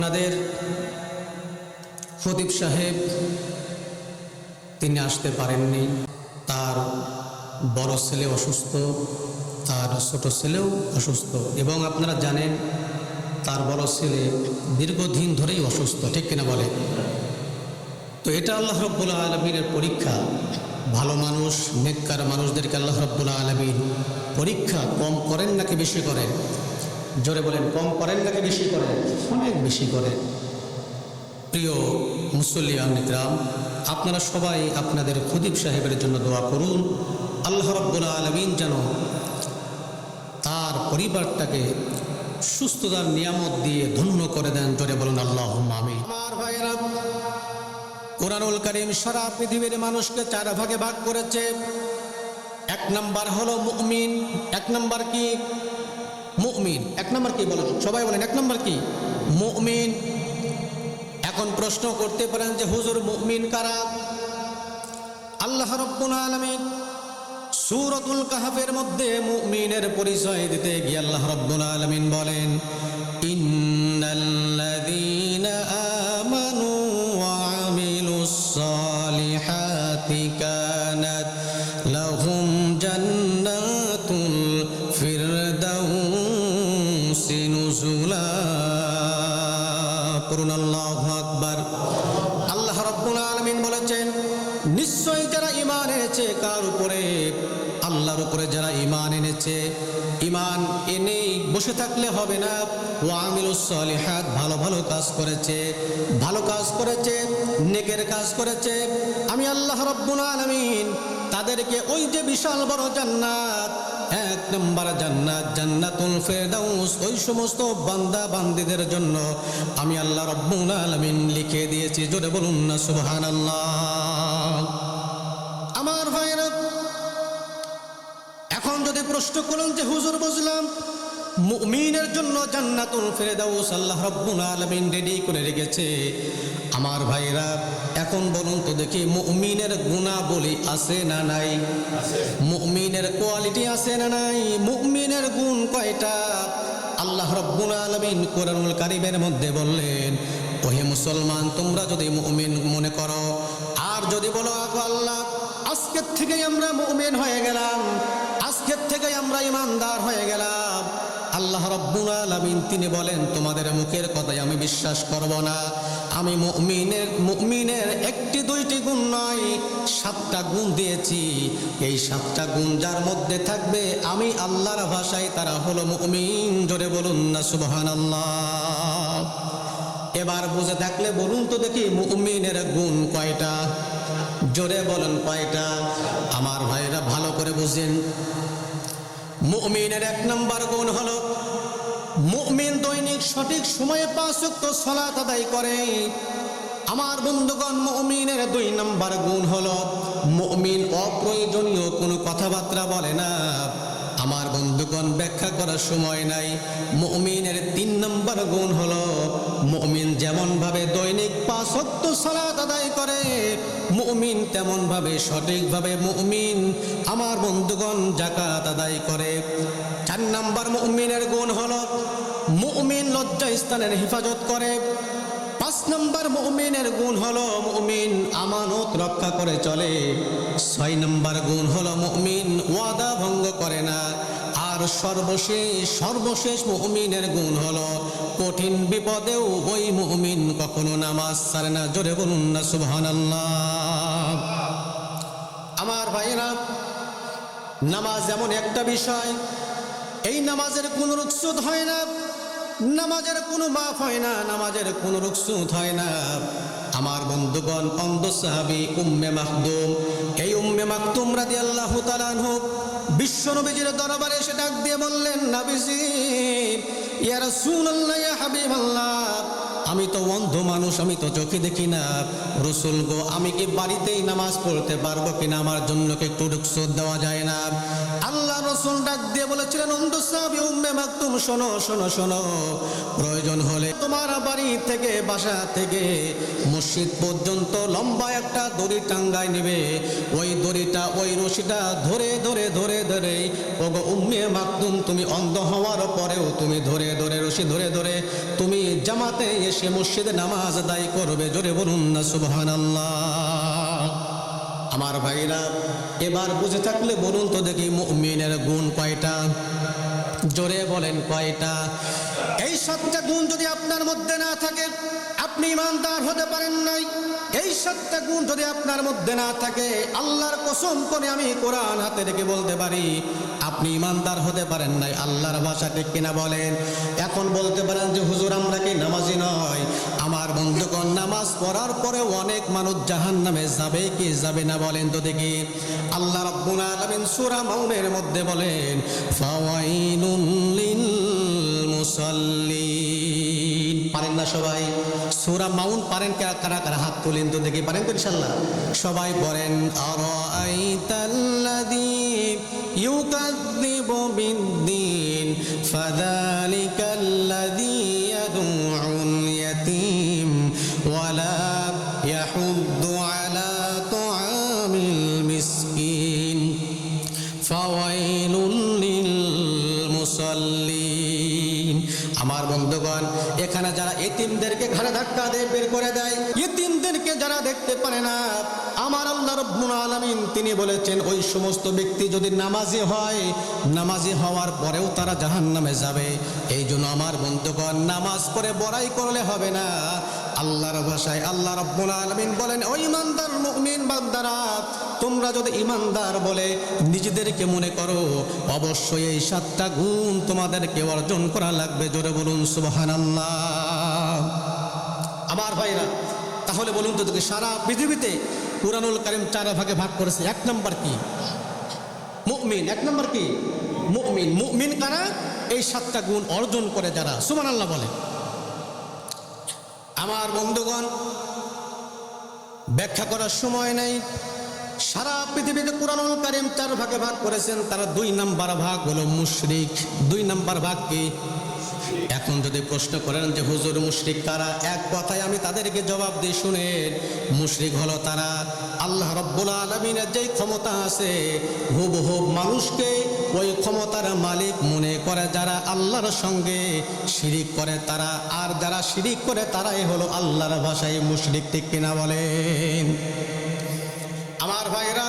আপনাদের খতিব সাহেব তিনি আসতে পারেননি। তার বড় ছেলে অসুস্থ, তার ছোট ছেলেও অসুস্থ, এবং আপনারা জানেন তার বড় ছেলে দীর্ঘদিন ধরেই অসুস্থ, ঠিক কিনা বলে? তো এটা আল্লাহ রাব্বুল আলামিনের পরীক্ষা। ভালো মানুষ, নেককার মানুষদেরকে আল্লাহ রাব্বুল আলামিন পরীক্ষা কম করেন নাকি বেশি করেন? জোরে বলেন, কম করেন নাকি বেশি করেন? অনেক বেশি করেন। প্রিয় মুসল্লিয়ান ইকরাম, আপনারা সবাই আপনাদের খতিব সাহেবের জন্য দোয়া করুন। আল্লাহ রাব্বুল আলামিন যেন তার পরিবারটাকে সুস্থতার নিয়ামত দিয়ে ধন্য করে দেন। জোরে বলুন আল্লাহুম্মা আমিন। আমার ভাইয়েরা, কোরআনুল কারীম সারা পৃথিবীর মানুষকে চার ভাগে ভাগ করেছে। এক নাম্বার হলো মুমিন। এক নাম্বার কি? মুমিন। এক নাম্বার কি বলেন? সবাই বলেন, এক নাম্বার কি? মুমিন। এখন প্রশ্ন করতে পারেন যে হুজুর মুমিন কারা? আল্লাহ রাব্বুল আলামিন সূরাতুল কাহফের মধ্যে মুমিনের পরিচয় দিতে গিয়ে আল্লাহ রাব্বুল আলামিন বলেন, ইন্নাল্লাযীনা আমানু ওয়া আমিলুস সালিহাতি কানাত লাহুম জান্নাতুল ফিরদাউসি নুজুলা। পড়ুন আল্লাহু আকবার। আল্লাহ রাব্বুল আলামিন বলেছেন, নিশ্চয়ই যারা ঈমান এনেছে, কার উপরে? আল্লাহর উপরে যারা ঈমান এনেছে, ঈমান এনেই বসে থাকলে হবে না। ওয়া আমিলুস সালিহাত, ভালো ভালো কাজ করেছে, ভালো কাজ করেছে, নেকের কাজ করেছে, আমি আল্লাহ রাব্বুল আলামিন তাদেরকে ওই যে বিশাল বড় জান্নাত, এক নম্বর জান্নাত, জান্নাতুল ফিরদাউস, ওই সমস্ত বান্দা বান্দীদের জন্য আমি আল্লাহ রাব্বুল আলামিন লিখে দিয়েছি। জোরে বলুন না সুবহানাল্লাহ। আমার ভাইরা, এখন যদি প্রশ্ন করেন যে হুজুর বুঝলাম মুমিনের জন্য জান্নাতুল ফিরদাউস আল্লাহ রাব্বুল আলামিন রেডি করে রেখেছে, আমার ভাইরা এখন বলুন তো দেখি মুমিনের গুণাবলী আছে না নাই? মুমিনের কোয়ালিটি আছে না নাই? মুমিনের গুণ কয়টা? আল্লাহ রাব্বুল আলামিন কোরআনুল কারীমের মধ্যে বললেন, ওহে মুসলমান, তোমরা যদি মুমিন মনে করো আর যদি বলো আল্লাহ আজকের থেকে আমরা মুমিন হয়ে গেলাম, আজকের থেকে আমরা ঈমানদার হয়ে গেলাম, আল্লাহ রাব্বুল আলামিন তিনি বলেন তোমাদের মুখের কথাই আমি বিশ্বাস করব না। আমি মুমিনের একটি দুইটি গুণ নয়, 7টা গুণ দিয়েছি। এই 7টা গুণ যার মধ্যে থাকবে, আমি আল্লাহর ভাষায় তারা হলো মুমিন। জোরে বলুন না সুবহানাল্লাহ। এবার বুঝে থাকলে বলুন তো দেখি মুমিনের গুণ কয়টা? জোরে বলেন কয়টা? আমার ভাইরা ভালো করে বুঝেন। মুমিনের 1 নম্বর গুণ হলো মুমিন দৈনিক সঠিক সময়ে 5 ওয়াক্ত সালাত আদায় করে। আমার বন্ধুগণ, মুমিনের 2 নম্বর গুণ হলো মুমিন অপ্রয়োজনীয় কোনো কথাবার্তা বলে না। আমার বন্ধুগণ, ব্যাখ্যা করার সময় নাই। মুমিনের 3 নম্বর গুণ হলো মুমিন যেমন ভাবে দৈনিক 5 ওয়াক্ত সালাত আদায় করে, মুমিন তেমন ভাবে সঠিকভাবে মুমিন আমার বন্ধুগণ যাকাত আদায় করে। 4 নম্বর মুমিনের গুণ হলো মুমিন লজ্জা স্থানের হেফাজত করে। 5 নম্বর মুমিনের গুণ হলো মুমিন আমানত রক্ষা করে চলে। 6 নম্বর গুণ হলো মুমিন ওয়াদা ভঙ্গ করে না। আর সর্বশেষ মুমিনের গুণ হলো কঠিন বিপদেও ওই মুমিন কখনো নামাজ ছাড়ে না। জোরে বলুন না সুবহানাল্লাহ। আমার ভাইরা, নামাজ এমন একটা বিষয়, এই নামাজের কোনো রুখসুত হয় না, নামাজের কোনো মাফ হয় না, নামাজের কোনো রুখসুত হয় না। আমার বন্ধুগণ, অন্ধ সাহাবী উম্মে মাকতুম, এই উম্মে মাকতুম রাদিয়াল্লাহু তাআলা আনহু বিশ্ব নবীজির দরবারে এসে ডাক দিয়ে বললেন, নবীজি, ইয়া রাসূলুল্লাহ, ইয়া হাবিবাল্লাহ, আমি তো অন্ধ মানুষ, আমি তো চোখে দেখি না। রাসূল গো, আমি কি বাড়িতেই নামাজ পড়তে পারবো কিনা? আমার জন্য কি একটু রুখসত দেওয়া যায় না? আল্লাহ রাসূল ডাক দিয়ে বলেছিলেন, উম্মে সাহাবী উম্মে মাকতুম, শোনো শোনো শোনো, প্রয়োজন হলে তোমার বাড়ি থেকে বাসা থেকে মসজিদ পর্যন্ত লম্বা একটা দড়ি টাঙ্গায় নেবে, ওই দড়িটা ওই রশিটা ধরে ধরে ধরে ধরে, ওগো উম্মে মাকতুম, তুমি অন্ধ হওয়ার পরেও তুমি ধরে ধরে রশি ধরে ধরে তুমি জামাতে এসে মসজিদে নামাজ আদায় করবে। জোরে বলুন না সুবহানাল্লাহ। আমার ভাইরা, এবার বুঝে থাকলে বলুন তো দেখি, মুমিনের গুণ কয়টা? জোরে বলেন কয়টা? এই 7টা গুণ যদি আপনার মধ্যে না থাকে, আপনি ইমানদার হতে পারেন নাই। এই 7টা গুণ যদি আপনার মধ্যে না থাকে, আল্লাহর কসম করে আমি কোরআন হাতে রেখে বলতে পারি, আপনি ইমানদার হতে পারেন নাই। আল্লাহর ভাষা ঠিক কিনা বলেন? এখন বলতে পারেন যে হুজুর আমরা কি নামাজি নয়? আমার বন্ধুগণ, নামাজ পড়ার পরে অনেক মানুষ জাহান্নামে যাবে কি যাবে না বলেন তো দেখি? আল্লাহ রাব্বুল আলামিন সূরা মাউনের মধ্যে বলেন, ফাওয়াইলুল লিল মুসাল্লিন। পারেন না সবাই? সূরা মাউন পারেন? কারা কারা হাত তুলেন তো দেখি, পারেন তো ইনশাআল্লাহ? সবাই পড়েন, আরাআইতাল্লাযী ইউকাযযিবু বিদ্দীন ফাযালিকাল্লাযী ইয়াদউল ইয়াতীম ওয়ালা ইয়াহুদ্দু আলা তুআমিল মিসকিন ফাওয়াইলুল লিল মুসাল্লিন। আমার বন্ধুগণ, এখানে যারা এতিমদেরকে ঘাড়ে ধাক্কা দিয়ে বের করে দেয়, এতিমদেরকে যারা দেখতে পারে না, আমার আল্লাহ রাব্বুল আলামিন তিনি বলেছেন, ওই সমস্ত ব্যক্তি যদি নামাজি হয়, নামাজি হওয়ার পরেও তারা জাহান্নামে যাবে। এই জন্য আমার বন্ধুগণ, নামাজ পড়ে বড়াই করলে হবে না। আল্লাহর ভাষায় আল্লাহ রাব্বুল আলামিন বলেন, ও ঈমানদার মুমিন বান্দারা, তোমরা যদি ঈমানদার বলে নিজেদেরকে মনে করো, অবশ্যই এই 7টা গুণ তোমাদেরকে অর্জন করা লাগবে। জোরে বলুন সুবহানাল্লাহ। আমার ভাইরা, তাহলে বলুন তো দেখি, সারা পৃথিবীতে কুরআনুল কারীম 4 ভাগে ভাগ করেছে। 1 নম্বর কি? মুমিন। 1 নম্বর কি? মুমিন। মুমিন কারা? এই 7টা গুণ অর্জন করে যারা। সুবহানাল্লাহ বলে। আমার বন্ধুগণ, ব্যাখ্যা করার সময় নেই। সারা পৃথিবীতে কুরআনুল কারীম 4 ভাগে ভাগ করেছেন। তারা 2 নম্বর ভাগ হলো মুশরিক। 2 নম্বর ভাগ কি? এখন যদি প্রশ্ন করেন যে হুজুর মুশরিক কারা, এক কথায় আমি তাদেরকে জবাব দিই, শুনেন। মুশরিক হলো তারা, আল্লাহ রাব্বুল আলামিনের যেই ক্ষমতা আছে, হুবহু মানুষকে ওই ক্ষমতার মালিক মনে করে যারা আল্লাহর সঙ্গে শিরিক করে তারা। আর যারা শিরিক করে তারাই হলো আল্লাহর ভাষায় মুশরিক। ঠিক কিনা বলেন? আমার ভাইরা,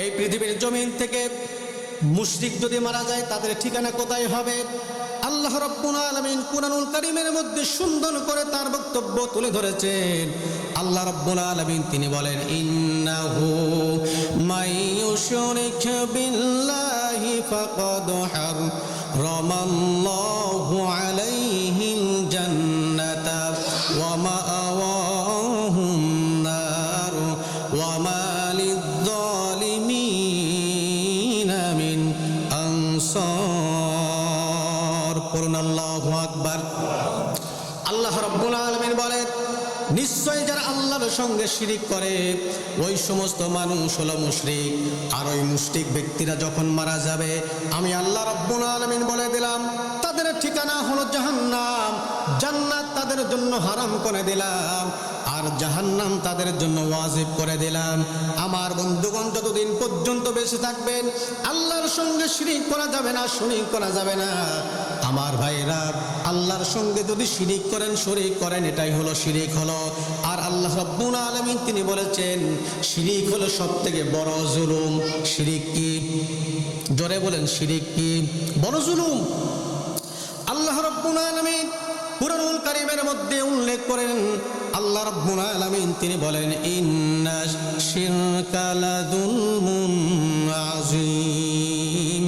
এই পৃথিবীর জমিন থেকে মুশরিক যদি মারা যায়, তাদের ঠিকানা কোথায় হবে? আল্লাহ রাব্বুল আলামিন কুরআনুল কারীমের মধ্যে সুন্দর করে তার বক্তব্য তুলে ধরেছেন। আল্লাহ রাব্বুল আলামিন তিনি বলেন, ইন্নাহু মাইয়ুশরিক বিল্লাহি ফাকাদ হারামাল্লাহু আলাইহিল জান্নাতা ওয়া মাআওয়াহুন নার ওয়া মা লিয-যালিমিনা মিন আনসার। পড়ুন আল্লাহু আকবার। আল্লাহ রাব্বুল আলামিন বলেন, নিশ্চয় যারা আল্লাহর সঙ্গে শিরিক করে ওই সমস্ত মানুষ হলো মুশরিক। আর ওই মুশরিক ব্যক্তিরা যখন মারা যাবে, আমি আল্লাহ রাব্বুল আলামিন বলে দিলাম তাদের ঠিকানা হলো জাহান্নাম। জান্নাত তাদের জন্য হারাম করে দিলাম, আর জাহান্নাম তাদের জন্য ওয়াজিব করে দিলাম। আমার বন্ধুগণ, যতদিন পর্যন্ত বেঁচে থাকবেন আল্লাহর সঙ্গে শিরিক করা যাবে না, শরীক করা যাবে না। আমার ভাইরা, আল্লাহর সঙ্গে যদি শিরিক করেন, শরীক করেন, এটাই হলো শিরিক হলো। আর আল্লাহ রাব্বুল আলামিন তিনি বলেছেন, শিরিক হলো সবথেকে বড় জুলুম। শিরিক কি? জোরে বলেন, শিরিক কি? বড় জুলুম। আল্লাহ রাব্বুল আলামিন কুরআনুল কারীমের মধ্যে উল্লেখ করেন, আল্লাহ রাব্বুল আলামিন তিনি বলেন, ইন্না শিরকা লাযুলমুন আযীম।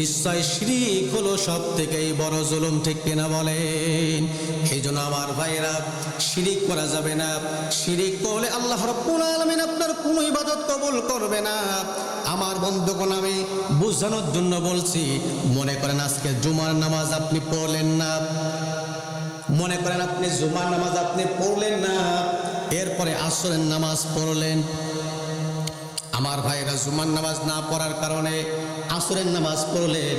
নিশ্চয় শিরিক হলো সবথেকে বড় জুলুম। ঠিক কিনা বলেন? এই জন্য আমার ভাইরা, শিরিক করা যাবে না। শিরিক করলে আল্লাহ রাব্বুল আলামিন আপনার কোনো ইবাদত কবুল করবে না। আমার বন্ধুগণ, আমি বোঝানোর জন্য বলছি। মনে করেন আজকে জুমার নামাজ আপনি পড়লেন না, মনে করেন আপনি জুমার নামাজ আপনি পড়লেন না, এরপরে আসরের নামাজ পড়লেন। আমার ভাইরা, জুমার নামাজ না পড়ার কারণে আসরের নামাজ পড়লেন,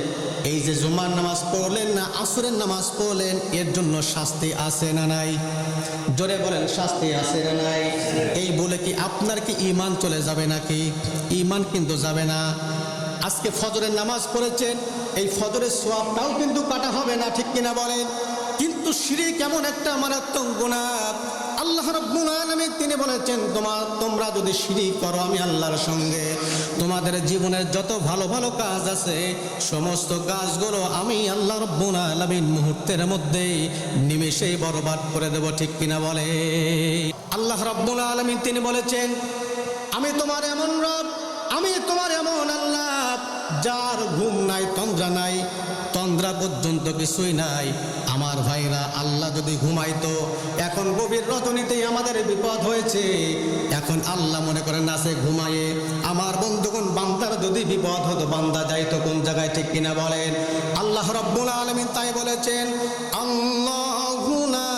এই যে জুমার নামাজ পড়লেন না আসরের নামাজ পড়লেন, এর জন্য শাস্তি আছে না নাই? জোরে বলেন, শাস্তি আছে না নাই? এই বলে কি আপনার কি ঈমান চলে যাবে নাকি? ঈমান কিন্তু যাবে না। আজকে ফজরের নামাজ পড়েছেন, এই ফজরের সওয়াবটাও কিন্তু কাটা হবে না, ঠিক কিনা বলেন? কিন্তু শিরক এমন একটা মারাত্মক গুনাহ, আল্লাহ রাব্বুল আলামিন তিনি বলেছেন তোমরা যদি শিরক করো আমি আল্লাহর সঙ্গে, তোমাদের জীবনের যত ভালো ভালো কাজ আছে সমস্ত কাজগুলো আমি আল্লাহ রাব্বুল আলামিন মুহূর্তের মধ্যেই নিমেষেই বরবাদ করে দেব, ঠিক কিনা বলে? আল্লাহ রাব্বুল আলামিন তিনি বলেছেন আমি তোমার এমন রব, আমি তোমার এমন আল্লাহ যার ঘুম নাই, তন্দ্রা নাই, তন্দ্রা পর্যন্ত কিছুই নাই। আমার ভাইরা, আল্লাহ যদি ঘুমাইতো, এখন গভীর রজনীতেই আমাদের বিপদ হয়েছে, এখন আল্লাহ মনে করেন আছে ঘুমায়ে, আমার বন্ধুগণ বান্দার যদি বিপদ হতো বান্দা যাইতো কোন জায়গায়, ঠিক কিনা বলেন? আল্লাহ রাব্বুল আলামিন তাই বলেছেন আল্লাহু লা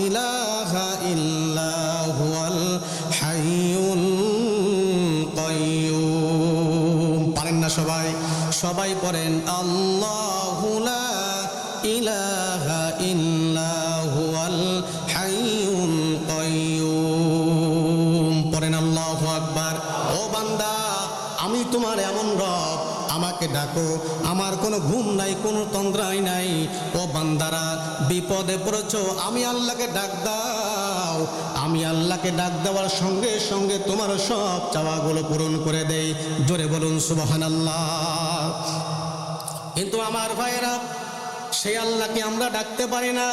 ইলাহা ইল্লা হুয়াল হাইয়ুল কাইয়্যুম। পারেন না সবাই? সবাই পড়েন আল্লাহু লা ইলাহা ইল্লা হুয়াল হাইয়ুল কাইয়্যুম। পড়েন আল্লাহু আকবার। ও বান্দা, আমি তোমার এমন রব, আমাকে ডাকো, আমার কোনো ঘুম নাই, কোনো তন্দ্রাই নাই। ও বান্দারা, বিপদে পড়েছো, আমি আল্লাহকে ডাক দাও, আমি আল্লাহকে ডাক দেওয়ার সঙ্গে সঙ্গে তোমার সব চাওয়াগুলো পূরণ করে দেই। জোরে বলুন সুবহানাল্লাহ। কিন্তু আমার ভাইরা, সেই আল্লাহকে আমরা ডাকতে পারি না,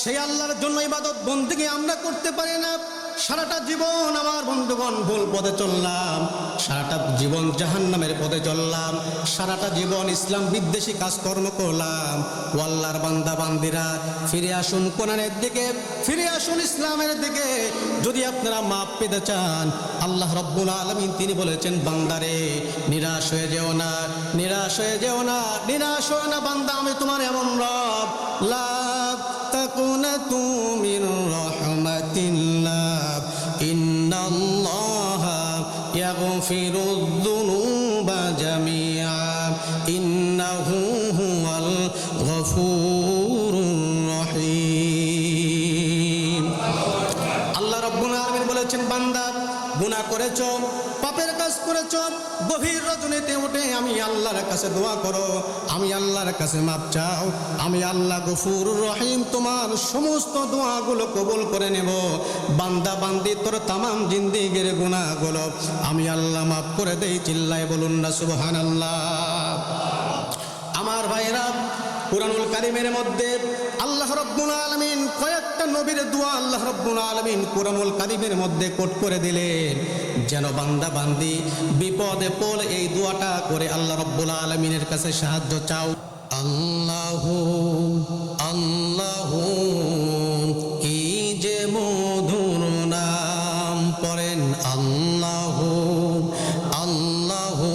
সেই আল্লাহর জন্য ইবাদত বন্দেগী আমরা করতে পারি না। সারাটা জীবন আমার বন্ধুগণ ভুল পথে চললাম, সারাটা জীবন জাহান্নামের পথে চললাম, সারাটা জীবন ইসলাম বিদ্বেষী কাজকর্ম করলাম। ও আল্লাহর বান্দা বান্দিরা, ফিরে আসুন কোরআনের দিকে, ফিরে আসুন ইসলামের দিকে। যদি আপনারা মাপ পেতে চান, আল্লাহ রাব্বুল আলামিন তিনি বলেছেন বান্দারে নিরাশ হয়ে যেও না, নিরাশ হয়ে যেও না, নিরাশ হয়ে না বান্দা, আমি তোমার এমন রব। লা তাকুনাতু মির রাহমাতিল্লাহ ইন্নাল্লাহা ইয়াগফিরুয যুনুবা জামিআ ইন্নাহু হুয়াল গফুরুর রহিম। আল্লাহ রাব্বুল আলামিন বলেছেন বান্দা গুনাহ করেছো, পাপের কাজ করেছো, গভীর রজনীতে উঠে আমি আল্লাহর কাছে দোয়া করো, আমি আল্লাহর কাছে মাপ চাও, আমি আল্লাহ গফুর রহিম তোমার সমস্ত দোয়াগুলো কবুল করে নেব। বান্দা বান্দি তোর তামাম জিন্দেগির গুনাহগুলো আমি আল্লাহ মাফ করে দেই। চিল্লায় বলুন না সুবহানাল্লাহ। আমার ভাইরা, কুরআনুল কারীমের মধ্যে আল্লাহ রাব্বুল আলামিন কয়েকটা নবীর দোয়া আল্লাহ রাব্বুল আলামিন কুরআনুল কারীমের মধ্যে কোট করে দিলেন, যেন বান্দা বান্দি বিপদে পড়লে এই দোয়াটা করে আল্লাহ রাব্বুল আলামিনের কাছে সাহায্য চাও। আল্লাহু আল্লাহু কি যে মধুর নাম, পড়েন আল্লাহু আল্লাহু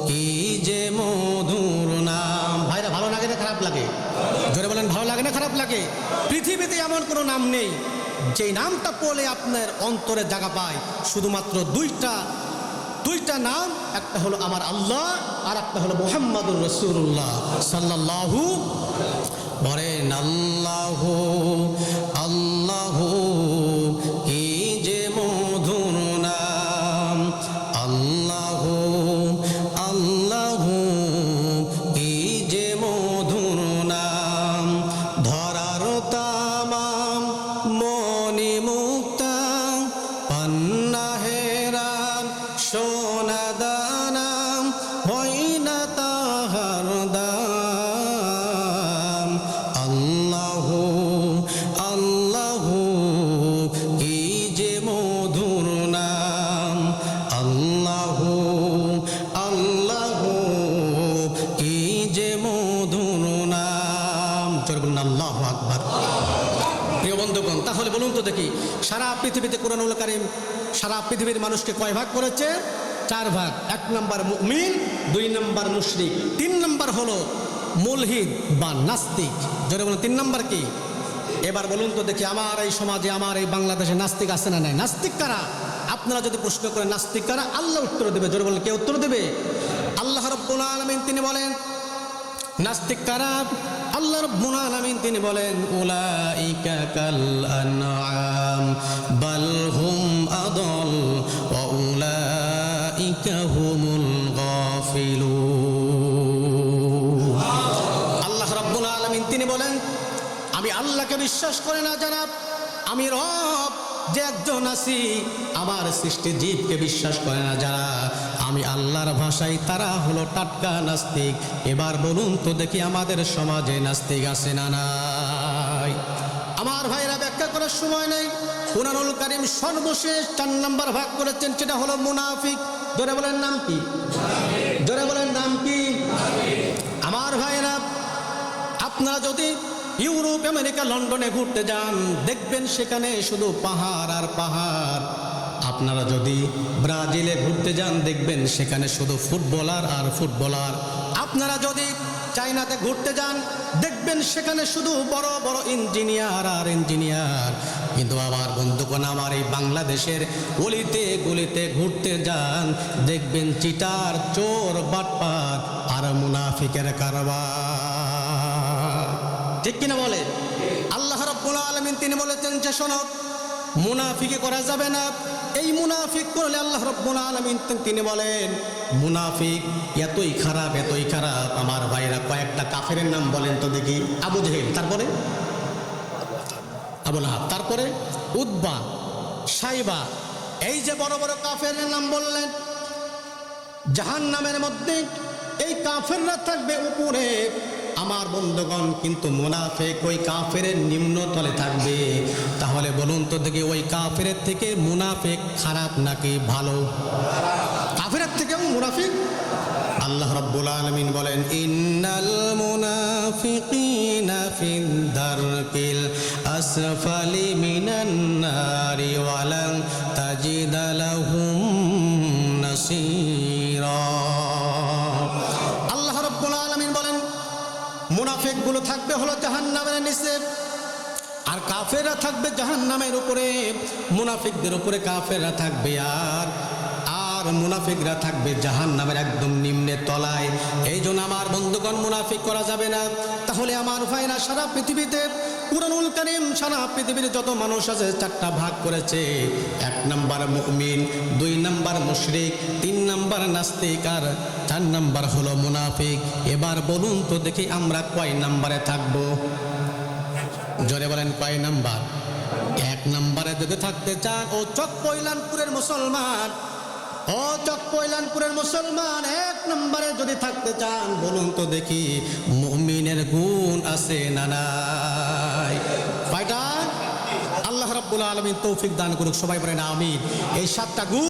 কি যে মধুর নাম। ভাইরা, ভালো লাগে না খারাপ লাগে? জোরে বলেন, ভালো লাগে না খারাপ লাগে? পৃথিবীতে এমন কোনো নাম নেই যে নামটা পড়লে আপনার অন্তরে জায়গা পায়। শুধুমাত্র দুইটা নাম, একটা হলো আমার আল্লাহ আর একটা হলো মুহাম্মাদুর রাসূলুল্লাহ সাল্লাল্লাহু। বলেন আল্লাহু আল্লাহু কি যে মধুর নাম, আল্লাহু আল্লাহু কি যে মধুর নাম। ধরার তামাম মনি মুক্তা পান্না হেরাম সোনা দানাম হয় না তাহার দাম। আল্লাহু আল্লাহু কি যে মধুর নাম, আল্লাহু আল্লাহু কি যে মধুর নাম। চল বলুন আল্লাহু আকবার। প্রিয় বন্ধুগণ, তাহলে বলুন তো দেখি, সারা পৃথিবীতে কুরআনুল কারীম সারা পৃথিবীর মানুষকে কয় ভাগ করেছে? 4 ভাগ। 1 নম্বর মুমিন, 2 নম্বর মুশরিক, 3 নম্বর হলো মুলহিদ বা নাস্তিক। জোরে বলুন 3 নম্বর কি? এবার বলুন তো দেখি, আমার এই সমাজে, আমার এই বাংলাদেশে নাস্তিক আছে না নাই? নাস্তিক কারা? আপনারা যদি প্রশ্ন করেন নাস্তিক কারা, আল্লাহ উত্তর দেবে। জোরে বলুন, কে উত্তর দেবে? রাব্বুল আলামিন তিনি বলেন নাস্তিক কারা? আল্লাহ রাব্বুল আলামিন তিনি বলেন উলাইকা কাল আনআম বাল হুম আদল ওয়া উলাইকা হুমুল গাফিলুন। আল্লাহ রাব্বুল আলামিন তিনি বলেন আমি আল্লাহকে বিশ্বাস করে না যারা, আমি রব যে একজন আছি, আমার সৃষ্টি জীবকে বিশ্বাস করে না যারা, আমি আল্লাহর ভাষায় তারা হলো টাটকা নাস্তিক। এবার বলুন তো দেখি আমাদের সমাজে নাস্তিক আছে না নাই? আমার ভাইরা ব্যাখ্যা করার সময় নেই। কুরআনুল কারীম সর্বশেষ 4 নম্বর ভাগ করেছেন, সেটা হলো মুনাফিক। জোরে বলেন নাম কি? জোরে বলেন নাম কি? আমার ভাইরা আপনারা যদি ইউরোপ, আমেরিকা, লন্ডনে ঘুরতে যান, দেখবেন সেখানে শুধু পাহাড় আর পাহাড়। আপনারা যদি ব্রাজিলে ঘুরতে যান, দেখবেন সেখানে শুধু ফুটবলার আর ফুটবলার। আপনারা যদি চায়নাতে ঘুরতে যান, দেখবেন সেখানে শুধু বড় বড় ইঞ্জিনিয়ার আর ইঞ্জিনিয়ার। কিন্তু আমার বন্ধুগণ, আমার এই বাংলাদেশের গলিতে গলিতে ঘুরতে যান, দেখবেন চিটার, চোর, বাটপার আর মুনাফিকের কারবার। ঠিক কিনা বলে? আল্লাহ রাব্বুল আলামিন তিনি বলেছেন যে শোনো, মুনাফিকি করা যাবে না। এই মুনাফিক করলে আল্লাহ রাব্বুল আলামিন তিনি বলেন মুনাফিক এতই খারাপ, এতই খারাপ। আমার ভাইরা কয়েকটা কাফেরের নাম বলেন তো দেখি। আবু জেহেল, তারপরে আবু লাহাব, তারপরে উতবা, সাইবা, এই যে বড় বড় কাফেরের নাম বললেন। জাহান্নামের মধ্যে এই কাফেররা থাকবে উপরে, আমার বন্ধুগণ, কিন্তু মুনাফিক ওই কাফেরের নিম্ন তলে থাকবে। তাহলে বলুন তো দেখি ওই কাফেরের থেকে মুনাফিক খারাপ নাকি ভালো? কাফেরের থেকেও মুনাফিক। আল্লাহ রাব্বুল আলামিন বলেন ইন্নাল মুনাফিকিনা ফিদ দারকিল আসফালি মিনান নারি ওয়া লান তাজিদা লাহুম নাসীরা। আল্লাহ রাব্বুল আলামিন বলেন মুনাফিক গুলো থাকবে হলো জাহান্নামের নিচে, আর কাফেররা থাকবে জাহান্নামের উপরে। মুনাফিকদের উপরে কাফেররা থাকবে, আর মুনাফিকরা থাকবে জাহান্নামের একদম নিম্নে তলায়। এই জন্য আমার বন্ধুগণ, মুনাফিক করা যাবে না। তাহলে আমার ভাইরা, সারা পৃথিবীতে কুরআনুল কারীম সারা পৃথিবীর যত মানুষ আছে 4টা ভাগ করেছে। 1 নাম্বার মুমিন, 2 নাম্বার মুশরিক, 3 নাম্বার নাস্তিক, আর 4 নাম্বার হলো মুনাফিক। এবার বলুন তো দেখি আমরা কয় নাম্বারে থাকবো? জোরে বলেন কয় নাম্বার? 1 নাম্বারে যদি থাকতে চান, ও চকপৈলানপুরের মুসলমান, ও চকপৈলানপুরের মুসলমান, 1 নম্বরে যদি থাকতে চান, বলুন তো দেখি মুমিনের গুণ আছে না নাই? কয়টা? আল্লাহ রাব্বুল আলামিন তৌফিক দান করুক। সবাই বলেন আমিন। এই 7টা গুণ